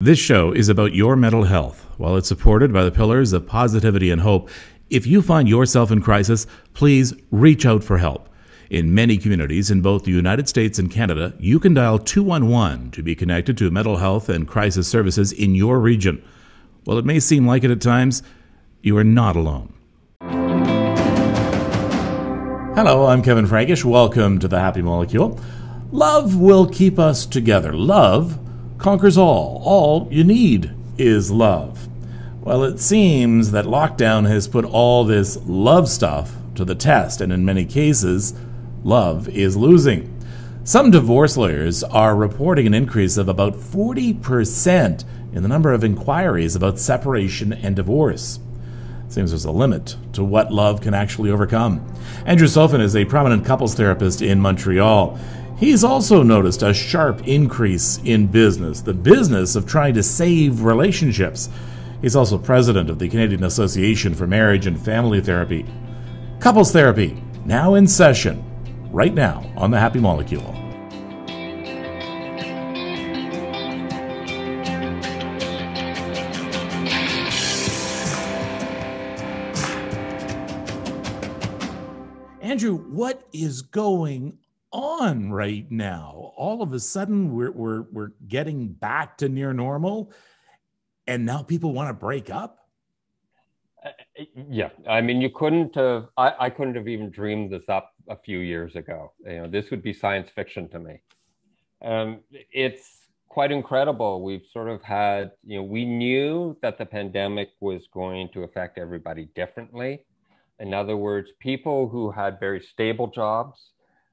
This show is about your mental health. While it's supported by the pillars of positivity and hope, if you find yourself in crisis, please reach out for help. In many communities in both the United States and Canada, you can dial 211 to be connected to mental health and crisis services in your region. While it may seem like it at times, you are not alone. Hello, I'm Kevin Frankish. Welcome to The Happy Molecule. Love will keep us together. Love conquers all. All you need is love. Well, it seems that lockdown has put all this love stuff to the test, and in many cases, love is losing. Some divorce lawyers are reporting an increase of about 40% in the number of inquiries about separation and divorce. Seems there's a limit to what love can actually overcome. Andrew Sofin is a prominent couples therapist in Montreal. He's also noticed a sharp increase in business, the business of trying to save relationships. He's also president of the Canadian Association for Marriage and Family Therapy. Couples therapy, now in session, right now on The Happy Molecule. Andrew, what is going on right now? All of a sudden, we're getting back to near normal, and now people want to break up. Yeah, I mean, you couldn't have. I couldn't have even dreamed this up a few years ago. This would be science fiction to me. It's quite incredible. We've sort of had. We knew that the pandemic was going to affect everybody differently. In other words, people who had very stable jobs,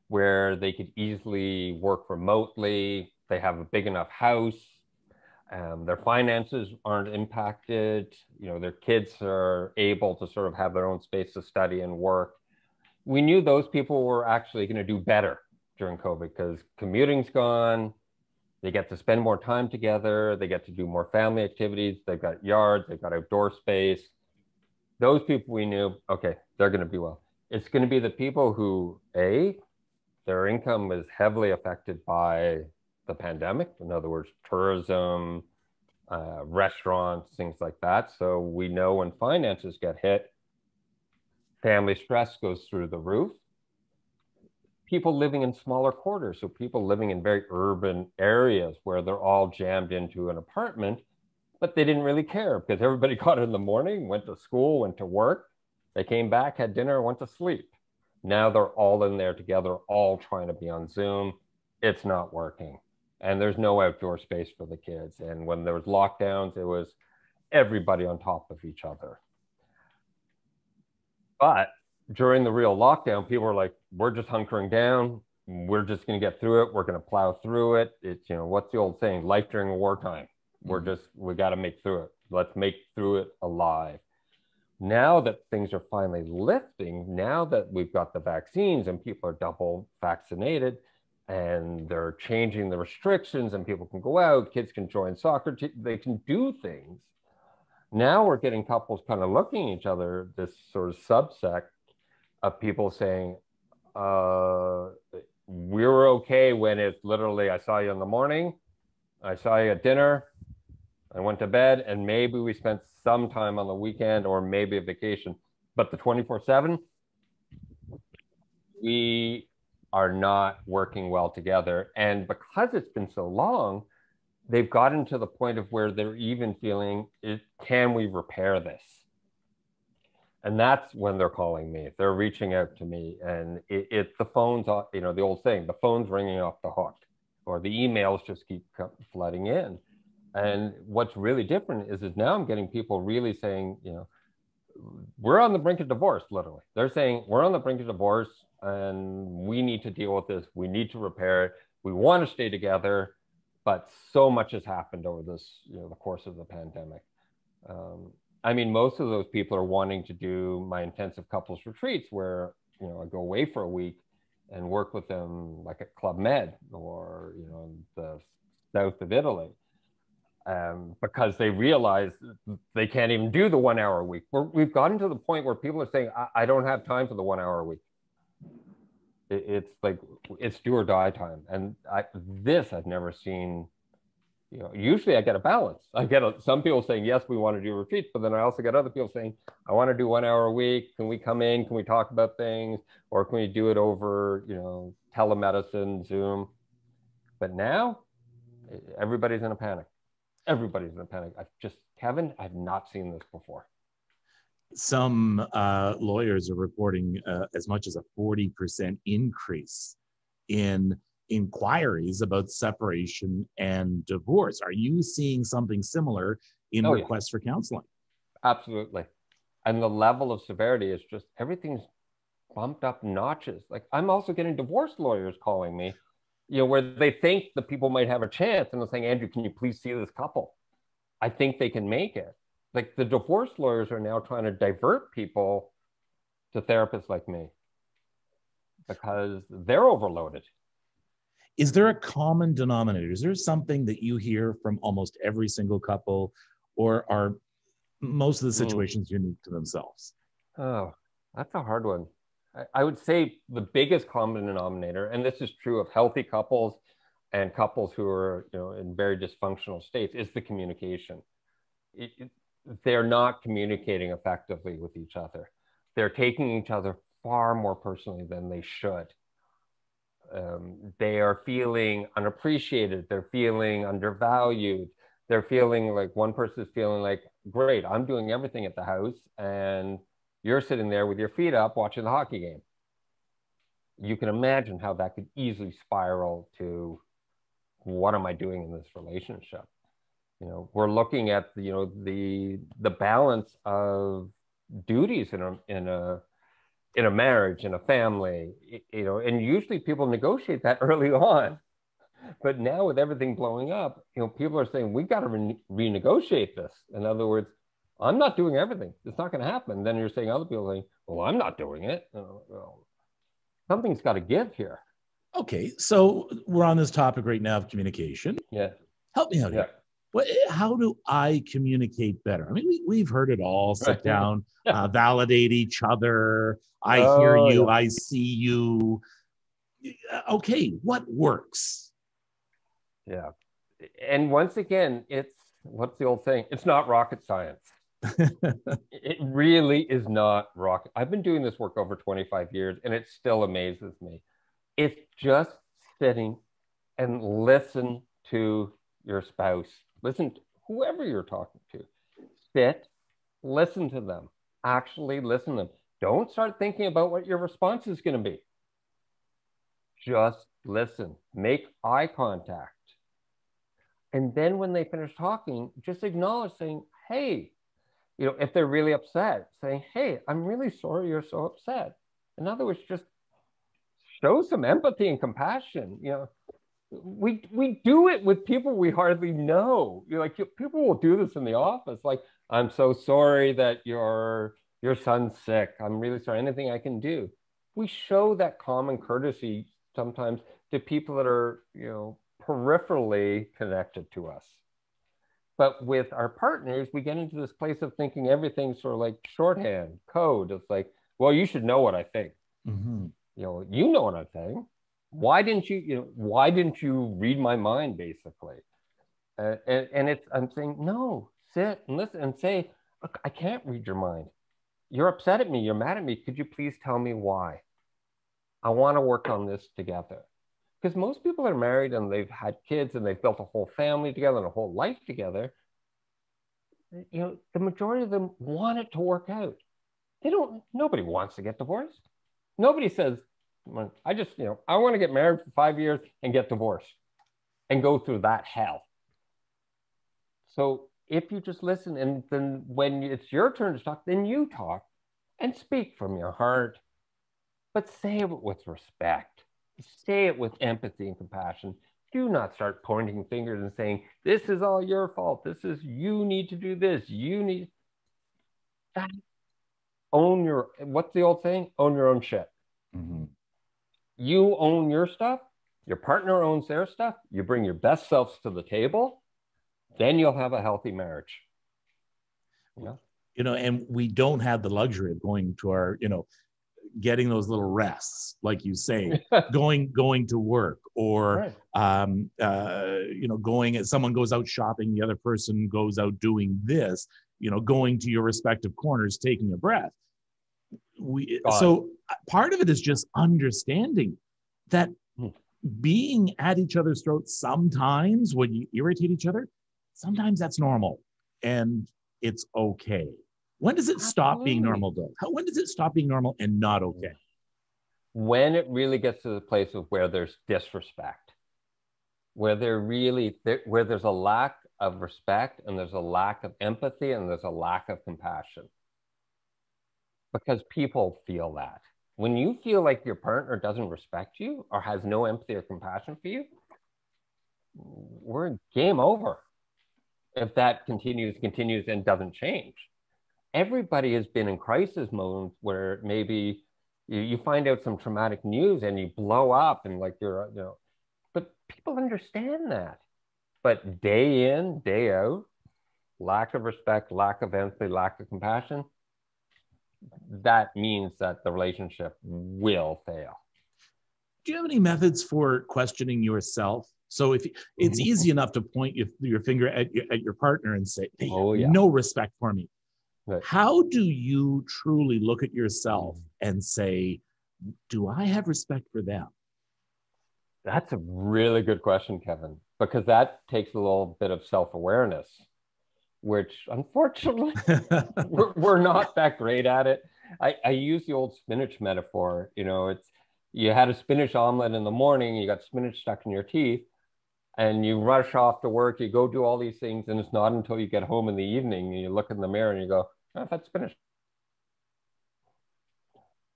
where they could easily work remotely, they have a big enough house, their finances aren't impacted, their kids are able to sort of have their own space to study and work. We knew those people were actually going to do better during COVID because commuting's gone, they get to spend more time together, they get to do more family activities, they've got yards, they've got outdoor space. Those people we knew, okay, they're going to be well. It's going to be the people who, their income was heavily affected by the pandemic. In other words, tourism, restaurants, things like that. So we know when finances get hit, family stress goes through the roof. People living in smaller quarters, so people living in very urban areas where they're all jammed into an apartment, but they didn't really care because everybody got in the morning, went to school, went to work, they came back, had dinner, went to sleep. Now they're all in there together, all trying to be on Zoom. It's not working. And there's no outdoor space for the kids. And when there was lockdowns, it was everybody on top of each other. But during the real lockdown, people were like, we're just hunkering down. We're just going to get through it. We're going to plow through it. It's, what's the old saying? Life during wartime. We got to make through it. Let's make through it alive. Now that things are finally lifting, now that we've got the vaccines and people are double vaccinated and they're changing the restrictions and people can go out, kids can join soccer, they can do things. Now we're getting couples kind of looking at each other, this sort of subsect of people saying, we're okay when it's literally, I saw you in the morning, I saw you at dinner, I went to bed, and maybe we spent some time on the weekend or maybe a vacation. But the 24/7, we are not working well together. And because it's been so long, they've gotten to the point of where they're even feeling, can we repair this? And that's when they're calling me. They're reaching out to me. And it's the phone's, the old saying, the phone's ringing off the hook, or the emails just keep flooding in. And what's really different is now I'm getting people really saying, we're on the brink of divorce, literally. They're saying, we're on the brink of divorce and we need to deal with this. We need to repair it. We want to stay together, but so much has happened over this, the course of the pandemic. I mean, most of those people are wanting to do my intensive couples retreats where, I go away for a week and work with them like at Club Med or, the south of Italy. Because they realize they can't even do the 1 hour a week. We've gotten to the point where people are saying, I don't have time for the 1 hour a week. It's like, it's do or die time. And I've never seen Usually I get a balance. I get some people saying, yes, we want to do retreats, but then I also get other people saying, I want to do 1 hour a week. Can we come in? Can we talk about things? Or can we do it over, telemedicine, Zoom? But now everybody's in a panic. Everybody's in a panic. Kevin, I've not seen this before. Some lawyers are reporting as much as a 40% increase in inquiries about separation and divorce. Are you seeing something similar in requests for counseling? Absolutely. And the level of severity is just, everything's bumped up notches. Like, I'm also getting divorce lawyers calling me, where they think the people might have a chance, and they're saying, Andrew, can you please see this couple? I think they can make it. Like, the divorce lawyers are now trying to divert people to therapists like me because they're overloaded. Is there a common denominator? Is there something that you hear from almost every single couple, or are most of the situations unique to themselves? Oh, that's a hard one. I would say the biggest common denominator, and this is true of healthy couples and couples who are, in very dysfunctional states, is the communication. They're not communicating effectively with each other. They're taking each other far more personally than they should. They are feeling unappreciated. They're feeling undervalued. They're feeling like, one person is feeling like, great, I'm doing everything at the house, and you're sitting there with your feet up watching the hockey game. You can imagine how that could easily spiral to, what am I doing in this relationship? We're looking at the balance of duties in a marriage, in a family, and usually people negotiate that early on. But now with everything blowing up, people are saying, we've got to renegotiate this. In other words, I'm not doing everything. It's not going to happen. Then you're saying, other people saying, well, I'm not doing it. Well, something's got to give here. Okay, so we're on this topic right now of communication. Yeah. Help me out here. How do I communicate better? I mean, we've heard it all. Sit down, validate each other. I hear you. I see you. Okay, what works? Yeah. And once again, what's the old saying? It's not rocket science. It really is not rocket. I've been doing this work over 25 years, and it still amazes me. It's just sitting and listen to your spouse. Listen to whoever you're talking to. Sit, listen to them. Actually listen to them. Don't start thinking about what your response is going to be. Just listen. Make eye contact. And then when they finish talking, just acknowledge, saying, hey, if they're really upset, saying, hey, I'm really sorry you're so upset. In other words, just show some empathy and compassion. We do it with people we hardly know. People will do this in the office. Like, I'm so sorry that your son's sick. I'm really sorry. Anything I can do. We show that common courtesy sometimes to people that are, peripherally connected to us. But with our partners, we get into this place of thinking everything's sort of like shorthand, code. It's like, well, you should know what I think. Mm-hmm. You know what I'm saying. Why didn't you read my mind, basically? And I'm saying, no, sit and listen and say, look, I can't read your mind. You're upset at me. You're mad at me. Could you please tell me why? I want to work on this together. Because most people are married and they've had kids and they've built a whole family together and a whole life together. The majority of them want it to work out. Nobody wants to get divorced. Nobody says, I want to get married for 5 years and get divorced and go through that hell. So if you just listen, and then when it's your turn to talk, then you talk and speak from your heart, but say it with respect. Say it with empathy and compassion. Do not start pointing fingers and saying, this is all your fault. You need to do this. You need that. What's the old saying? Own your own shit. Mm-hmm. You own your stuff. Your partner owns their stuff. You bring your best selves to the table. Then you'll have a healthy marriage. And we don't have the luxury of going to our, getting those little rests, like you say, going to work, or going, as someone goes out shopping, the other person goes out doing this, going to your respective corners, taking a breath. So part of it is just understanding that being at each other's throats sometimes when you irritate each other, sometimes that's normal and it's okay. When does it stop being normal, though? When does it stop being normal and not okay? When it really gets to the place of where there's disrespect, where where there's a lack of respect, and there's a lack of empathy, and there's a lack of compassion. Because people feel that. When you feel like your partner doesn't respect you or has no empathy or compassion for you, we're game over. If that continues and doesn't change. Everybody has been in crisis moments where maybe you find out some traumatic news and you blow up and like but people understand that. But day in, day out, lack of respect, lack of empathy, lack of compassion, that means that the relationship will fail. Do you have any methods for questioning yourself? So if it's easy enough to point your finger at your partner and say, "Hey, no respect for me." Right. How do you truly look at yourself and say, "Do I have respect for them?" That's a really good question, Kevin, because that takes a little bit of self-awareness, which unfortunately we're not that great at it. I use the old spinach metaphor. It's you had a spinach omelet in the morning, you got spinach stuck in your teeth, and you rush off to work, you go do all these things, and it's not until you get home in the evening and you look in the mirror and you go, "Oh, that's spinach."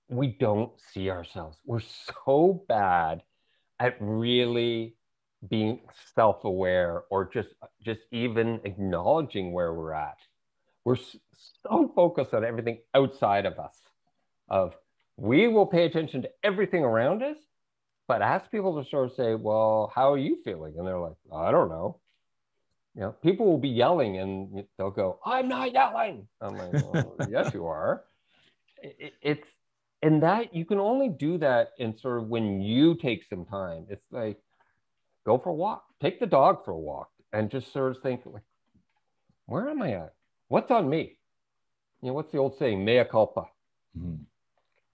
We don't see ourselves. We're so bad at really being self-aware or just even acknowledging where we're at. We're so focused on everything outside of us. We will pay attention to everything around us, but ask people to sort of say, "Well, how are you feeling?" And they're like, "I don't know." People will be yelling and they'll go, "I'm not yelling." I'm like, "Well, yes, you are." And that you can only do that in sort of when you take some time. It's like, go for a walk, take the dog for a walk, and just sort of think, like, where am I at? What's on me? What's the old saying? Mea culpa. Mm-hmm.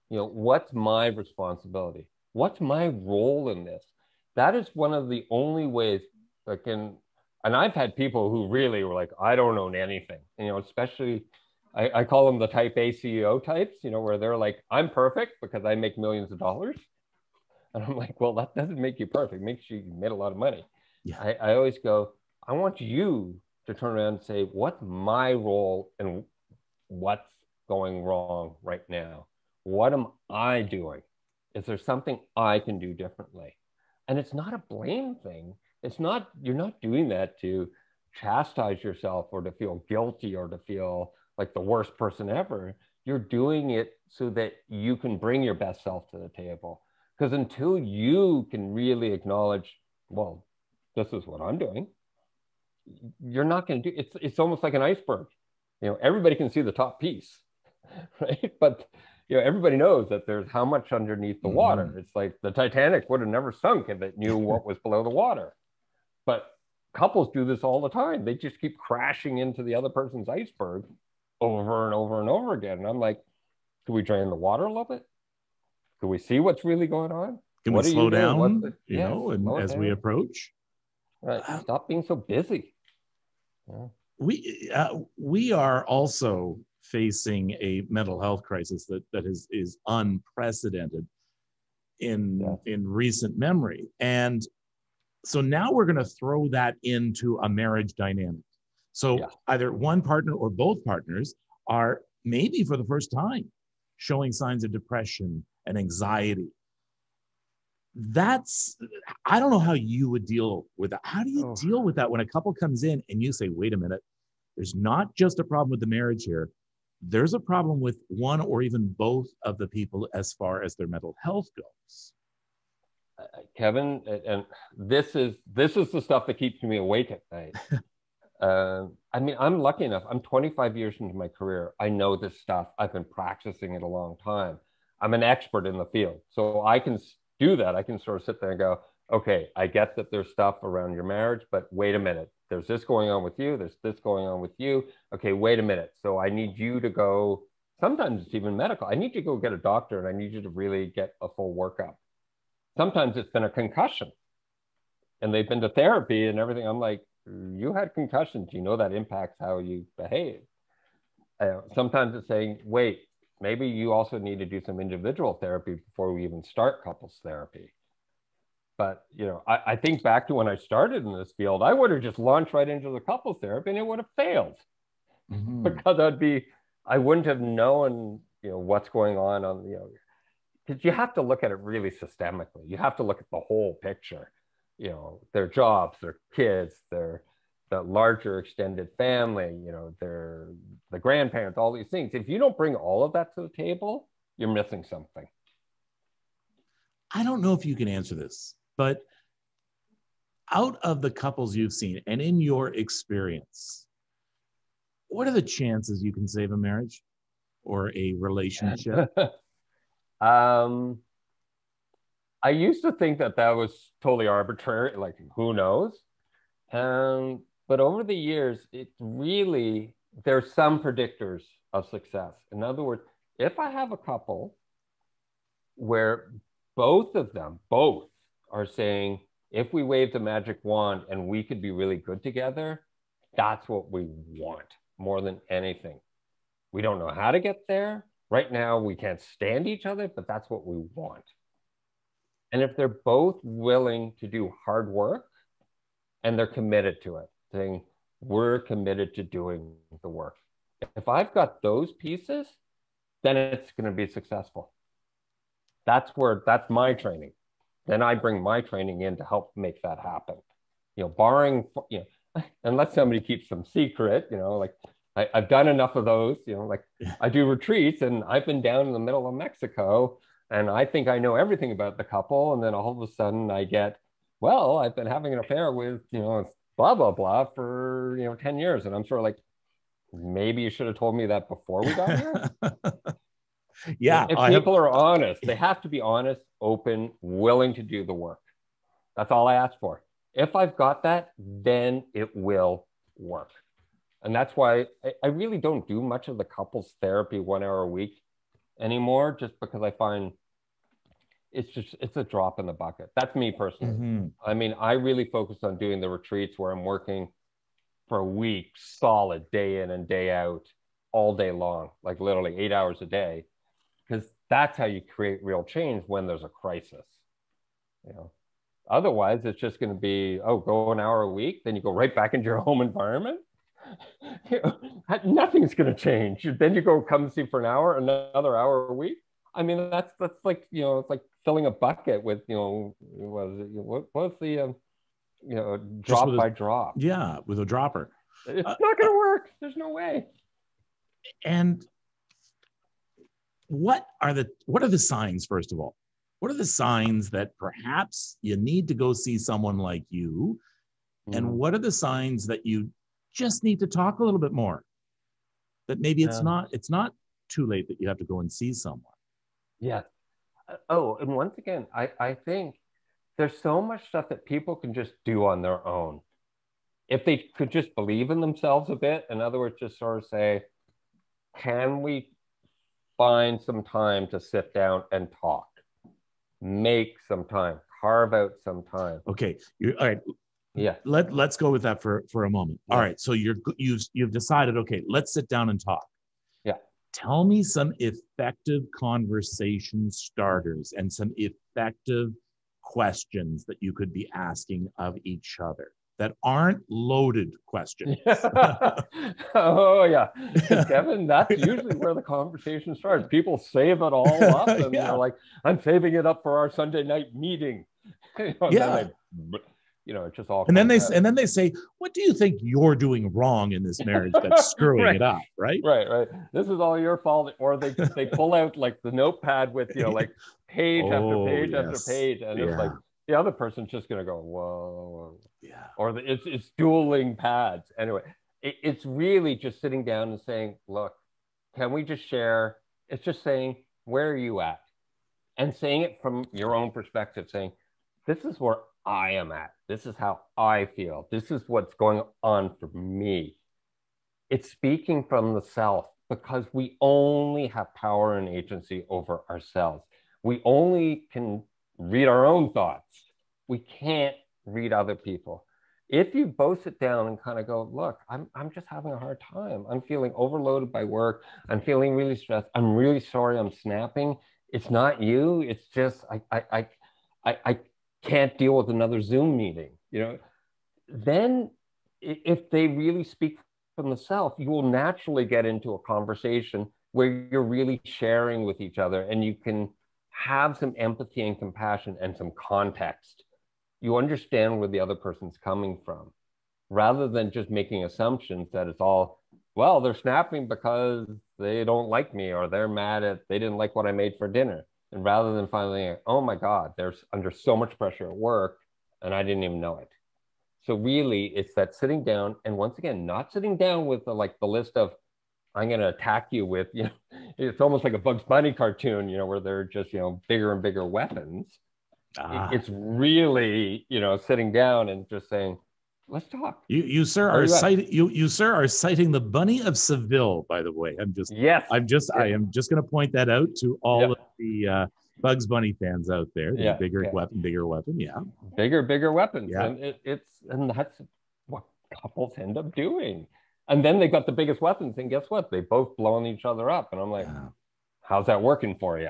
What's my responsibility? What's my role in this? That is one of the only ways that can, and I've had people who really were like, "I don't own anything," especially, I call them the type A CEO types, where they're like, "I'm perfect because I make millions of dollars." And I'm like, well, that doesn't make you perfect. It makes you made a lot of money. Yeah. I always go, I want you to turn around and say, what's my role and what's going wrong right now? What am I doing? Is there something I can do differently? And it's not a blame thing. You're not doing that to chastise yourself or to feel guilty or to feel like the worst person ever. You're doing it so that you can bring your best self to the table. Because until you can really acknowledge, well, this is what I'm doing, you're not going to do it's almost like an iceberg. Everybody can see the top piece, right? But everybody knows that there's how much underneath the water. It's like the Titanic would have never sunk if it knew what was below the water. But couples do this all the time. They just keep crashing into the other person's iceberg over and over and over again. And I'm like, can we drain the water a little bit? Can we see what's really going on? Can we slow down, and as we approach? Right. Stop being so busy. Yeah. We are also facing a mental health crisis that is unprecedented in recent memory. And so now we're going to throw that into a marriage dynamic. So either one partner or both partners are maybe for the first time showing signs of depression and anxiety. I don't know how you would deal with that. How do you deal with that when a couple comes in and you say, wait a minute, there's not just a problem with the marriage here. There's a problem with one or even both of the people as far as their mental health goes. Kevin, and this is the stuff that keeps me awake at night. I mean, I'm lucky enough. I'm 25 years into my career. I know this stuff. I've been practicing it a long time. I'm an expert in the field. So I can do that. I can sort of sit there and go, okay, I get that there's stuff around your marriage, but wait a minute. There's this going on with you. There's this going on with you. Okay, wait a minute. So I need you to go, sometimes it's even medical. I need you to go get a doctor and I need you to really get a full workup. Sometimes it's been a concussion and they've been to therapy and everything. I'm like, you had concussions. You know that impacts how you behave. Sometimes it's saying, wait, maybe you also need to do some individual therapy before we even start couples therapy. But, I think back to when I started in this field, I would have just launched right into the couples therapy and it would have failed because I wouldn't have known, what's going on, because you have to look at it really systemically. You have to look at the whole picture, their jobs, their kids, the larger extended family, the grandparents, all these things. If you don't bring all of that to the table, you're missing something. I don't know if you can answer this, but out of the couples you've seen and in your experience, what are the chances you can save a marriage or a relationship? I used to think that was totally arbitrary, like who knows? But over the years, there's some predictors of success. In other words, if I have a couple where both are saying, if we waved a magic wand and we could be really good together, that's what we want more than anything. We don't know how to get there. Right now, we can't stand each other, but that's what we want. And if they're both willing to do hard work and they're committed to it, saying, we're committed to doing the work. If I've got those pieces, then it's going to be successful. That's my training. Then I bring my training in to help make that happen. Barring, unless somebody keeps some secret, like I've done enough of those, like I do retreats and I've been down in the middle of Mexico and I think I know everything about the couple. And then all of a sudden I get, well, I've been having an affair with, blah, blah, blah for, 10 years. And I'm sort of like, maybe you should have told me that before we got here. Yeah. If people are honest, they have to be honest, open, willing to do the work. That's all I ask for. If I've got that, then it will work. And that's why I really don't do much of the couples therapy 1 hour a week anymore, just because I find it's a drop in the bucket. That's me personally. Mm-hmm. I mean, I really focus on doing the retreats where I'm working for a week, solid, day in and day out, all day long, like literally 8 hours a day, because that's how you create real change when there's a crisis. Otherwise, it's just going to be, go an hour a week, then you go right back into your home environment. Nothing's going to change. Then you go come see for an hour, another hour a week. I mean, that's like, it's like filling a bucket with, what's the, drop by drop. Yeah, with a dropper. It's not going to work. There's no way. And what are the signs, first of all? What are the signs that perhaps you need to go see someone like you? And what are the signs that you just need to talk a little bit more? That maybe it's not too late that you have to go and see someone. Yeah. And once again, I think there's so much stuff that people can just do on their own. If they could just believe in themselves a bit, in other words, just sort of say, can we find some time to sit down and talk? Make some time, carve out some time. Okay. All right. Yeah. Let's go with that for a moment. Yeah. All right. So you've decided, okay, let's sit down and talk. Yeah. Tell me some effective conversation starters and some effective questions that you could be asking of each other that aren't loaded questions. Oh, yeah. Kevin, that's usually where the conversation starts. People save it all up and they're like, I'm saving it up for our Sunday night meeting. It's just all. And then they say, what do you think you're doing wrong in this marriage that's screwing it up? Right. Right. This is all your fault. Or they pull out like the notepad with, like page after page after page. And it's like, the other person's just going to go, whoa. Yeah. Or it's dueling pads. Anyway, it's really just sitting down and saying, look, can we just share? It's just saying, where are you at? and saying it from your own perspective, saying, this is where I am at. This is how I feel. This is what's going on for me. It's speaking from the self, because we only have power and agency over ourselves. We only can read our own thoughts. We can't read other people. If you both sit down and kind of go, look, I'm just having a hard time. I'm feeling overloaded by work. I'm feeling really stressed. I'm really sorry I'm snapping. It's not you. It's just I can't deal with another Zoom meeting. You know, then if they really speak from the self, you will naturally get into a conversation where you're really sharing with each other, and you can have some empathy and compassion and some context. You understand where the other person's coming from, rather than just making assumptions that it's all, well, they're snapping because they don't like me, or they're mad at, they didn't like what I made for dinner. And rather than finally, oh my God, they're under so much pressure at work and I didn't even know it. So really, it's that sitting down, and once again, not sitting down with the list of, I'm going to attack you with, it's almost like a Bugs Bunny cartoon, where they're just, bigger and bigger weapons. It's really, sitting down and just saying, let's talk. You sir are citing you sir are citing the Bunny of Seville, by the way. Yes. I am just going to point that out to all of the Bugs Bunny fans out there. Bigger weapon, yeah. Bigger weapons. Yeah. And that's what couples end up doing. And then they got the biggest weapons, and guess what? They both blown each other up. And I'm like, how's that working for you?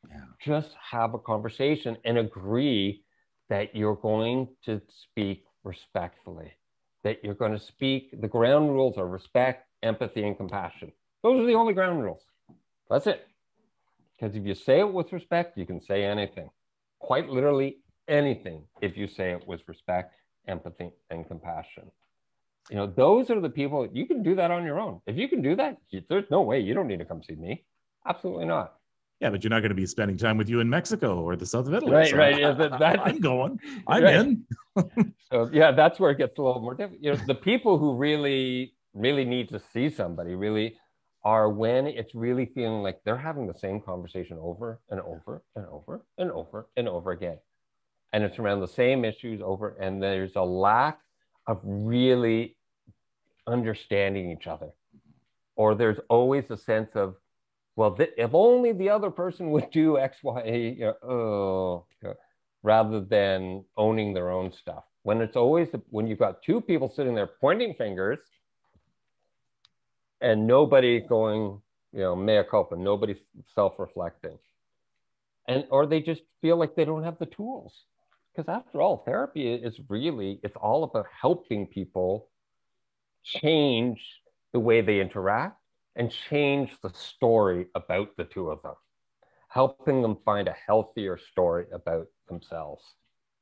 Yeah. Just have a conversation and agree that you're going to speak respectfully, that you're going to speak. The ground rules are respect, empathy, and compassion. Those are the only ground rules. That's it. Because if you say it with respect, you can say anything. Quite literally anything, if you say it with respect, empathy, and compassion. Those are the people, you can do that on your own. If you can do that, there's no way you don't need to come see me. Absolutely not. Yeah, but you're not going to be spending time with you in Mexico or the south of Italy. Right, so right. Yeah, I'm going. I'm in. So yeah, that's where it gets a little more difficult. The people who really, really need to see somebody really are when it's really feeling like they're having the same conversation over and over and over and over and over again. And it's around the same issues over, and there's a lack of really understanding each other. Or there's always a sense of, well, if only the other person would do X, Y, rather than owning their own stuff. When it's always, when you've got two people sitting there pointing fingers and nobody going, mea culpa, nobody's self-reflecting. Or they just feel like they don't have the tools. Because after all, therapy is really, it's all about helping people change the way they interact and change the story about the two of them, helping them find a healthier story about themselves,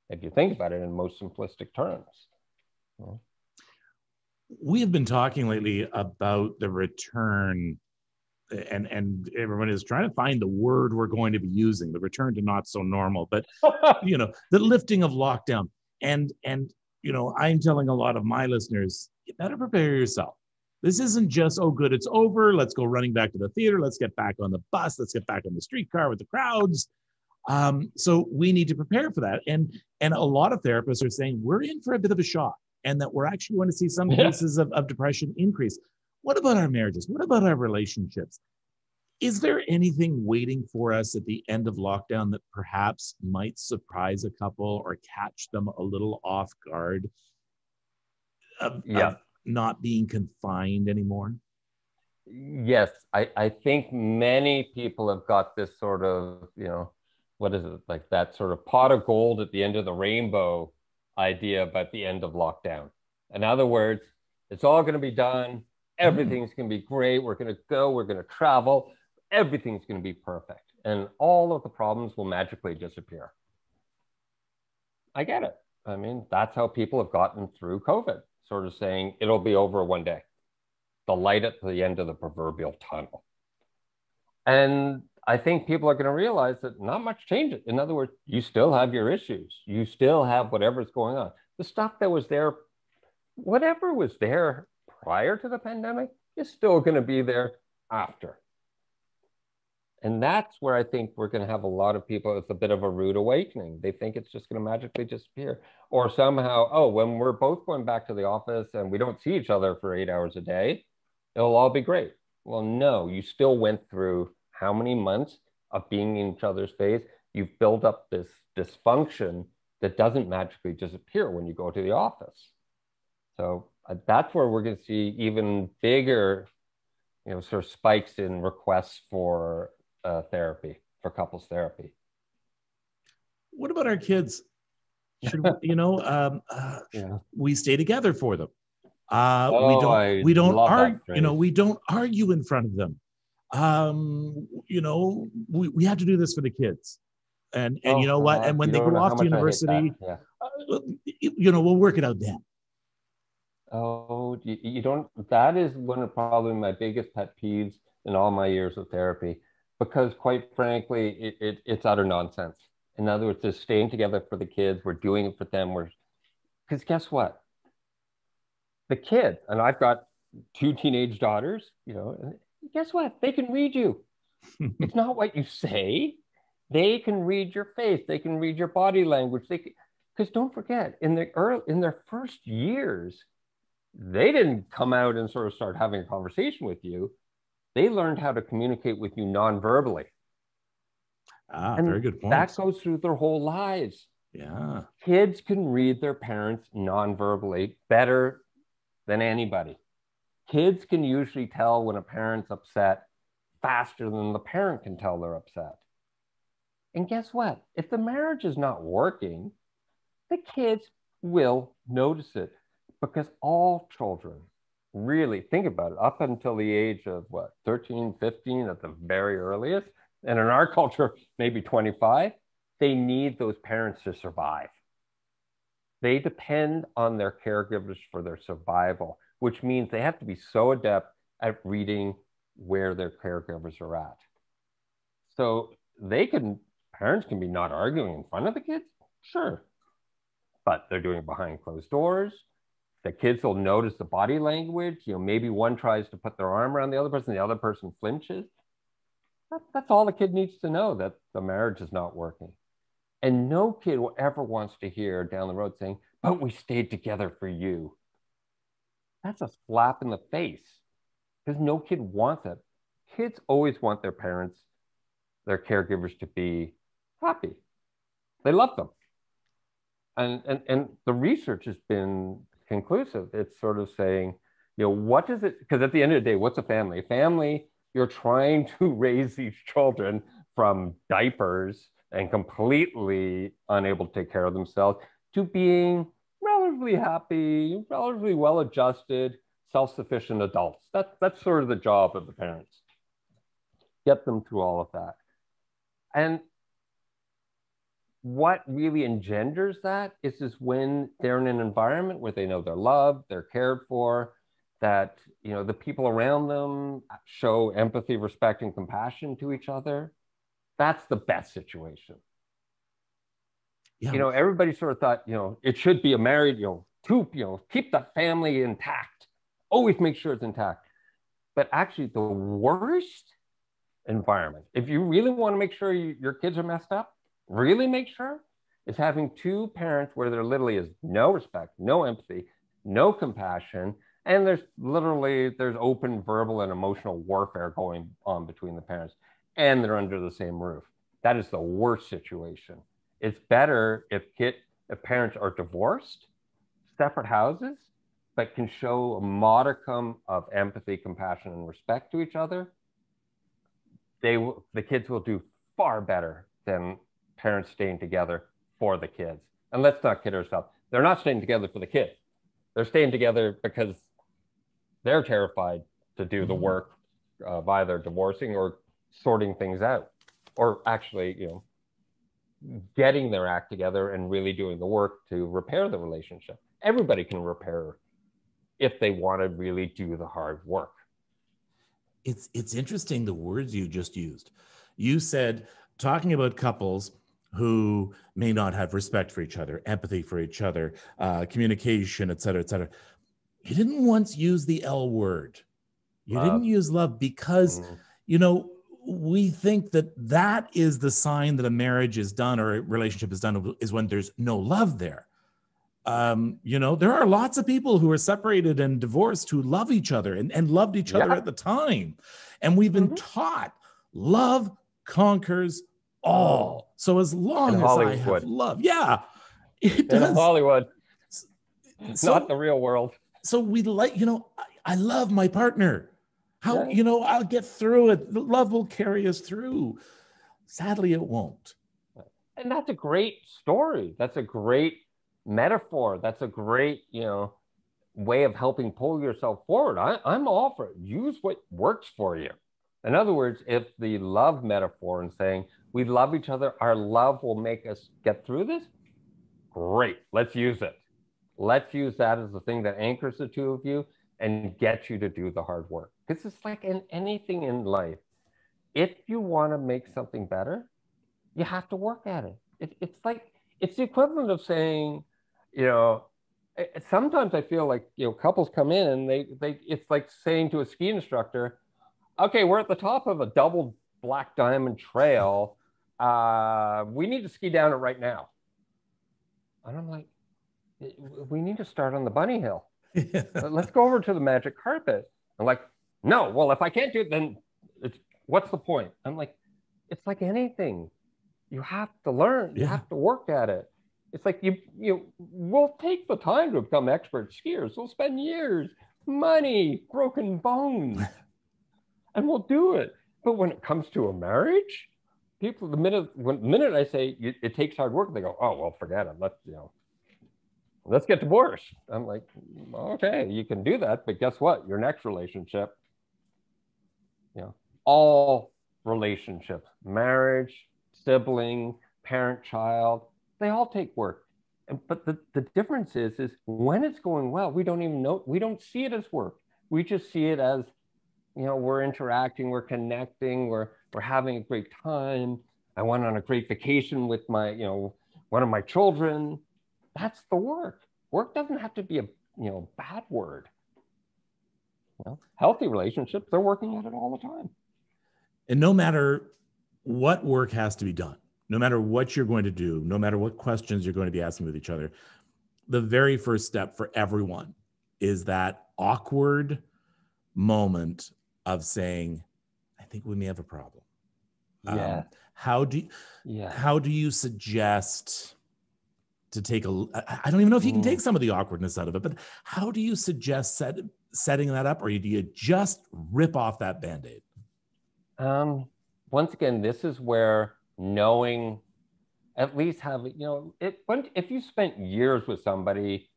if you think about it in most simplistic terms. We have been talking lately about the return, and everyone is trying to find the word we're going to be using, the return to not so normal, but the lifting of lockdown. And I'm telling a lot of my listeners, you better prepare yourself. This isn't just, oh, good, it's over. Let's go running back to the theater. Let's get back on the bus. Let's get back on the streetcar with the crowds. So we need to prepare for that. And a lot of therapists are saying we're in for a bit of a shock, and that we're actually going to see some cases of depression increase. What about our marriages? What about our relationships? Is there anything waiting for us at the end of lockdown that perhaps might surprise a couple or catch them a little off guard of not being confined anymore? Yes, I think many people have got this sort of, what is it, like that sort of pot of gold at the end of the rainbow idea about the end of lockdown. In other words, it's all going to be done. Everything's going to be great. We're going to go. We're going to travel. Everything's going to be perfect. And all of the problems will magically disappear. I get it. I mean, that's how people have gotten through COVID, sort of saying it'll be over one day. The light at the end of the proverbial tunnel. And I think people are going to realize that not much changes. In other words, you still have your issues. You still have whatever's going on. The stuff that was there, whatever was there prior to the pandemic, is still going to be there after. And that's where I think we're going to have a lot of people. It's a bit of a rude awakening. They think it's just going to magically disappear. Or somehow, oh, when we're both going back to the office and we don't see each other for 8 hours a day, it'll all be great. Well, no, you still went through how many months of being in each other's face? You've built up this dysfunction that doesn't magically disappear when you go to the office. So that's where we're going to see even bigger, sort of spikes in requests for therapy, for couples therapy. What about our kids? Should Yeah. we stay together for them? I We don't love argue, that phrase. we don't argue in front of them. We have to do this for the kids. And you know what? And when You they don't go know how off to much I hate that. university, Yeah. we'll work it out then. Oh, you don't. That is one of probably my biggest pet peeves in all my years of therapy, because quite frankly, it's utter nonsense. In other words, just staying together for the kids. We're doing it for them. Because guess what? The kid, and I've got two teenage daughters, and guess what? They can read you. It's not what you say. They can read your face. They can read your body language. Because don't forget, in their first years, they didn't come out and sort of start having a conversation with you. They learned how to communicate with you non-verbally. Very good point. That goes through their whole lives. Yeah. Kids can read their parents non-verbally better than anybody. Kids can usually tell when a parent's upset faster than the parent can tell they're upset. And guess what? If the marriage is not working, the kids will notice it, because all children, really think about it, up until the age of 13, 15 at the very earliest, and in our culture, maybe 25, they need those parents to survive. They depend on their caregivers for their survival, which means they have to be so adept at reading where their caregivers are at. So parents can be not arguing in front of the kids, sure, but they're doing it behind closed doors. The kids will notice the body language. Maybe one tries to put their arm around the other person flinches. That's all the kid needs to know, that the marriage is not working. And no kid will ever wants to hear down the road saying, but we stayed together for you. That's a slap in the face, because no kid wants it. Kids always want their parents, their caregivers, to be happy. They love them. And the research has been conclusive. It's sort of saying, what does it, because at the end of the day, what's a family? A family, you're trying to raise these children from diapers and completely unable to take care of themselves to being relatively happy, relatively well-adjusted, self-sufficient adults. That's sort of the job of the parents. Get them through all of that. And what really engenders that is when they're in an environment where they know they're loved, they're cared for, that the people around them show empathy, respect, and compassion to each other. That's the best situation. Yeah. Everybody sort of thought, it should be a married, keep the family intact. Always make sure it's intact. But actually, the worst environment, if you really want to make sure your kids are messed up, really make sure, is having two parents where there literally is no respect, no empathy, no compassion, and there's open verbal and emotional warfare going on between the parents, and they're under the same roof. That is the worst situation. It's better if parents are divorced, separate houses, but can show a modicum of empathy, compassion, and respect to each other. The kids will do far better than parents staying together for the kids. And let's not kid ourselves. They're not staying together for the kids. They're staying together because they're terrified to do the work of either divorcing or sorting things out, or actually, getting their act together and really doing the work to repair the relationship. Everybody can repair if they want to really do the hard work. It's interesting, the words you just used. You said, talking about couples who may not have respect for each other, empathy for each other, communication, et cetera, et cetera. You didn't once use the L word. You didn't use love, because, we think that that is the sign that a marriage is done or a relationship is done, is when there's no love there. There are lots of people who are separated and divorced who love each other and loved each other at the time. And we've been taught love conquers all. So as long as I have love, it does. In Hollywood, not the real world. So we I love my partner. I'll get through it. Love will carry us through. Sadly, it won't. And that's a great story. That's a great metaphor. That's a great, way of helping pull yourself forward. I'm all for it. Use what works for you. In other words, if the love metaphor and saying we love each other, our love will make us get through this, great. Let's use it. Let's use that as the thing that anchors the two of you and get you to do the hard work. Because it's like in anything in life, if you want to make something better, you have to work at it. It's the equivalent of saying, sometimes I feel like, couples come in and it's like saying to a ski instructor, okay, we're at the top of a double black diamond trail. We need to ski down it right now. And I'm like, we need to start on the bunny hill. Let's go over to the magic carpet. I'm like, no, well, if I can't do it, then what's the point? I'm like, it's like anything. You have to learn. You have to work at it. It's like we'll take the time to become expert skiers. We'll spend years, money, broken bones, and we'll do it. But when it comes to a marriage, people, the minute I say it takes hard work, they go, oh, well, forget it. Let's get divorced. I'm like, okay, you can do that, but guess what? Your next relationship, all relationships, marriage, sibling, parent, child, they all take work. But the difference is when it's going well, we don't even know, we don't see it as work. We just see it as, we're interacting, we're connecting, we're having a great time. I went on a great vacation with my, one of my children. That's the work. Work doesn't have to be a bad word. Healthy relationships, they're working at it all the time. And no matter what work has to be done, no matter what you're going to do, no matter what questions you're going to be asking with each other, the very first step for everyone is that awkward moment of saying, I think we may have a problem. How do you suggest to take I don't even know if you can take some of the awkwardness out of it, but how do you suggest setting that up, or do you just rip off that Band-Aid? Once again, this is where knowing, at least if you spent years with somebody,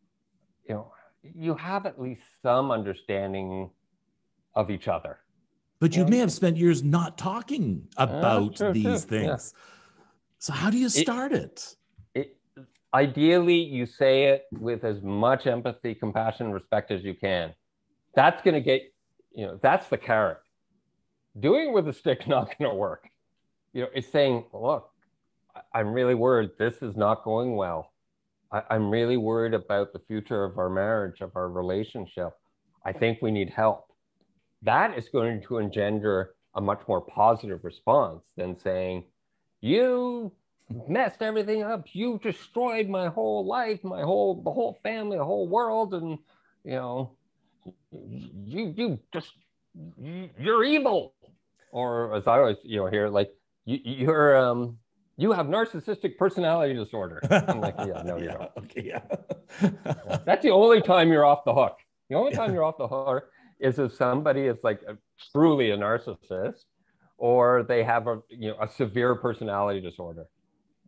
you have at least some understanding of each other. But you may have spent years not talking about these things. Yeah. So how do you start it? Ideally, you say it with as much empathy, compassion, and respect as you can. That's going to get, that's the carrot. Doing it with a stick's not going to work. It's saying, look, I'm really worried this is not going well. I'm really worried about the future of our marriage, of our relationship. I think we need help. That is going to engender a much more positive response than saying, you messed everything up. You destroyed my whole life, the whole family, the whole world. And, you're evil. Or as I always, hear, like, you have narcissistic personality disorder. I'm like, no, you don't. Okay, That's the only time you're off the hook. The only time you're off the hook is if somebody is like truly a narcissist, or they have a severe personality disorder.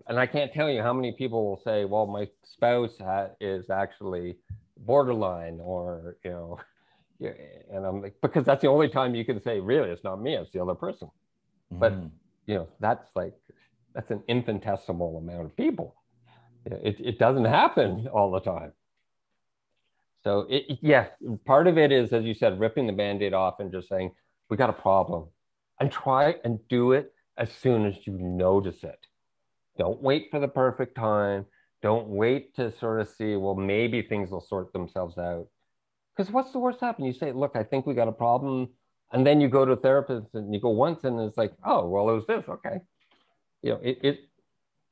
And I can't tell you how many people will say, well, my spouse is actually borderline, or, and I'm like, because that's the only time you can say, really, it's not me, it's the other person. But, that's an infinitesimal amount of people. It doesn't happen all the time. So part of it is, as you said, ripping the Band-Aid off and just saying, we got a problem, and try and do it as soon as you notice it. Don't wait for the perfect time. Don't wait to sort of see, well, maybe things will sort themselves out. Because what's the worst happen? You say, look, I think we got a problem. And then you go to a therapist and you go once and it's like, oh, well, it was this. Okay.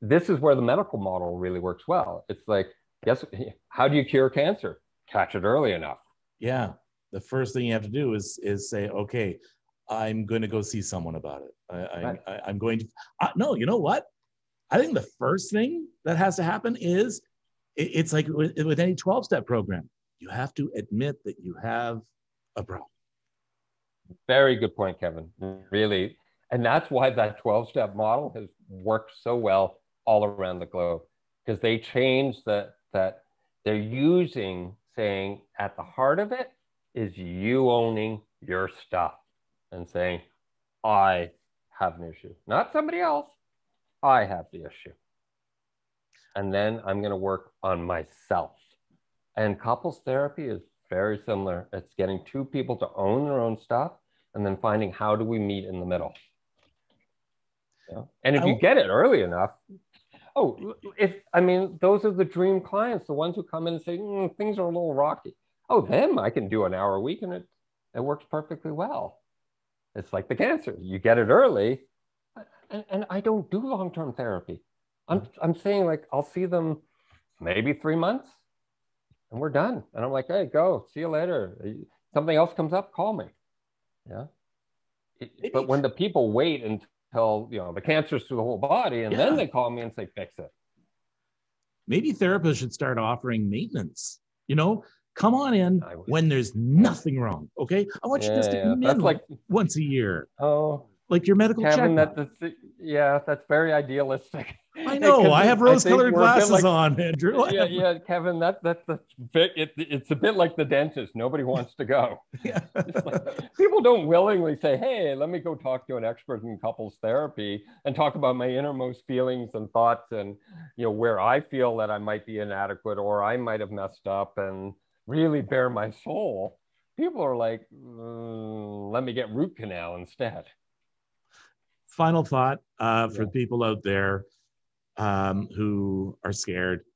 This is where the medical model really works well. It's like, guess, how do you cure cancer? Catch it early enough. Yeah. The first thing you have to do is say, okay, I'm going to go see someone about it. I'm going to, no, you know what? I think the first thing that has to happen is it's like with any 12-step program, you have to admit that you have a problem. Very good point, Kevin. Really. And that's why that 12-step model has worked so well all around the globe, because they changed that they're using saying at the heart of it is you owning your stuff and saying, I have an issue, not somebody else. I have the issue. And then I'm going to work on myself. And couples therapy is very similar. It's getting two people to own their own stuff and then finding how do we meet in the middle. Yeah. And if you get it early enough, those are the dream clients, the ones who come in and say, things are a little rocky. Oh, them, I can do an hour a week and it works perfectly well. It's like the cancer. You get it early. And I don't do long-term therapy. I'm saying, like, I'll see them maybe 3 months and we're done. And I'm like, hey, go, see you later. Something else comes up, call me. Yeah. But when the people wait until, the cancer's through the whole body and then they call me and say, fix it. Maybe therapists should start offering maintenance. Come on in when there's nothing wrong. Okay. I want you just to come in like once a year. Oh, like your medical Kevin, checkup. that's very idealistic. I know. I have rose-colored glasses on, Andrew. Yeah, Kevin. It's a bit like the dentist. Nobody wants to go. Yeah. Like, people don't willingly say, "Hey, let me go talk to an expert in couples therapy and talk about my innermost feelings and thoughts, and where I feel that I might be inadequate or I might have messed up, and really bare my soul." People are like, "Let me get root canal instead." Final thought for people out there who are scared,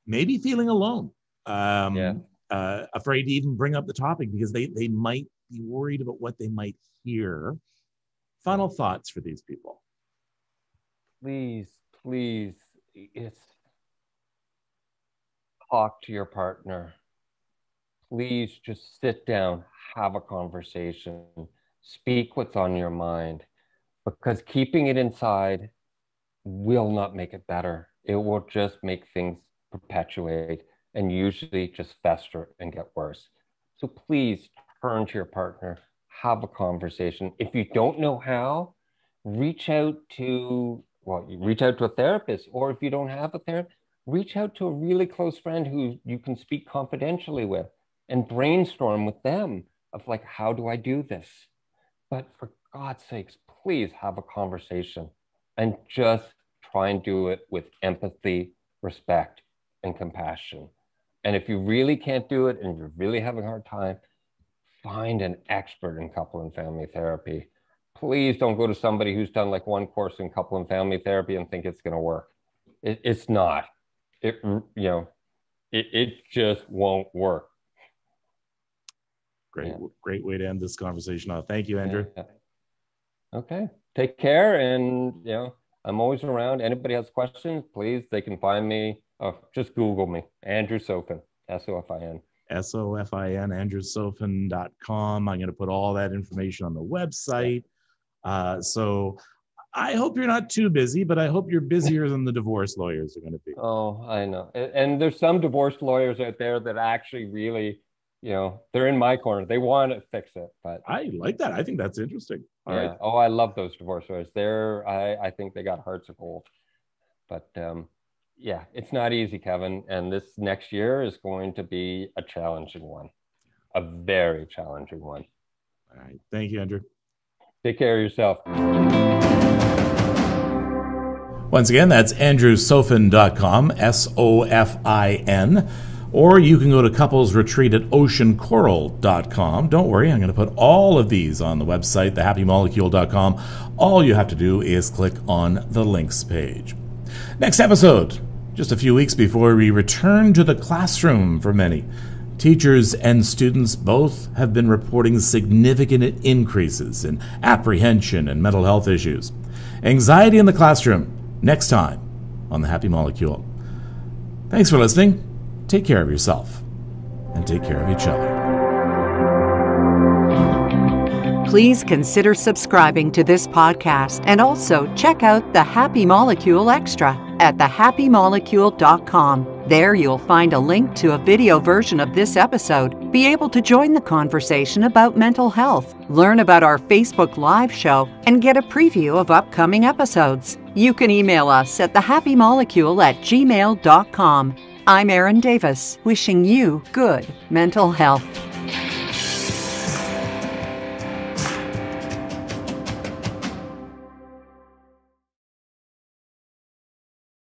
maybe feeling alone, afraid to even bring up the topic because they might be worried about what they might hear. Final thoughts for these people. Please, talk to your partner. Please just sit down, have a conversation, speak what's on your mind. Because keeping it inside will not make it better. It will just make things perpetuate and usually just fester and get worse. So please turn to your partner, have a conversation. If you don't know how, reach out to a therapist, or if you don't have a therapist, reach out to a really close friend who you can speak confidentially with and brainstorm with them of like, how do I do this? But for God's sakes, please have a conversation and just try and do it with empathy, respect, and compassion. And if you really can't do it and you're really having a hard time, find an expert in couple and family therapy. Please don't go to somebody who's done like one course in couple and family therapy and think it's going to work. It's not. It just won't work. Great way to end this conversation off. Thank you, Andrew. Yeah. Okay. Take care. And, I'm always around. Anybody has questions, please, they can find me. Just Google me, Andrew Sofin, Sofin. Sofin, andrewsofin.com. I'm going to put all that information on the website. So I hope you're not too busy, but I hope you're busier than the divorce lawyers are going to be. Oh, I know. And there's some divorce lawyers out there that actually really, they're in my corner. They want to fix it. But I like that. I think that's interesting. All right. Oh, I love those divorce lawyers. I think they got hearts of gold. But it's not easy, Kevin. And this next year is going to be a challenging one, a very challenging one. All right. Thank you, Andrew. Take care of yourself. Once again, that's andrewsofin.com, Sofin. Or you can go to couplesretreat@oceancoral.com. Don't worry, I'm going to put all of these on the website, thehappymolecule.com. All you have to do is click on the links page. Next episode, just a few weeks before we return to the classroom for many. Teachers and students both have been reporting significant increases in apprehension and mental health issues. Anxiety in the classroom, next time on The Happy Molecule. Thanks for listening. Take care of yourself and take care of each other. Please consider subscribing to this podcast and also check out The Happy Molecule Extra at thehappymolecule.com. There you'll find a link to a video version of this episode, be able to join the conversation about mental health, learn about our Facebook Live show, and get a preview of upcoming episodes. You can email us at thehappymolecule@gmail.com. I'm Erin Davis, wishing you good mental health.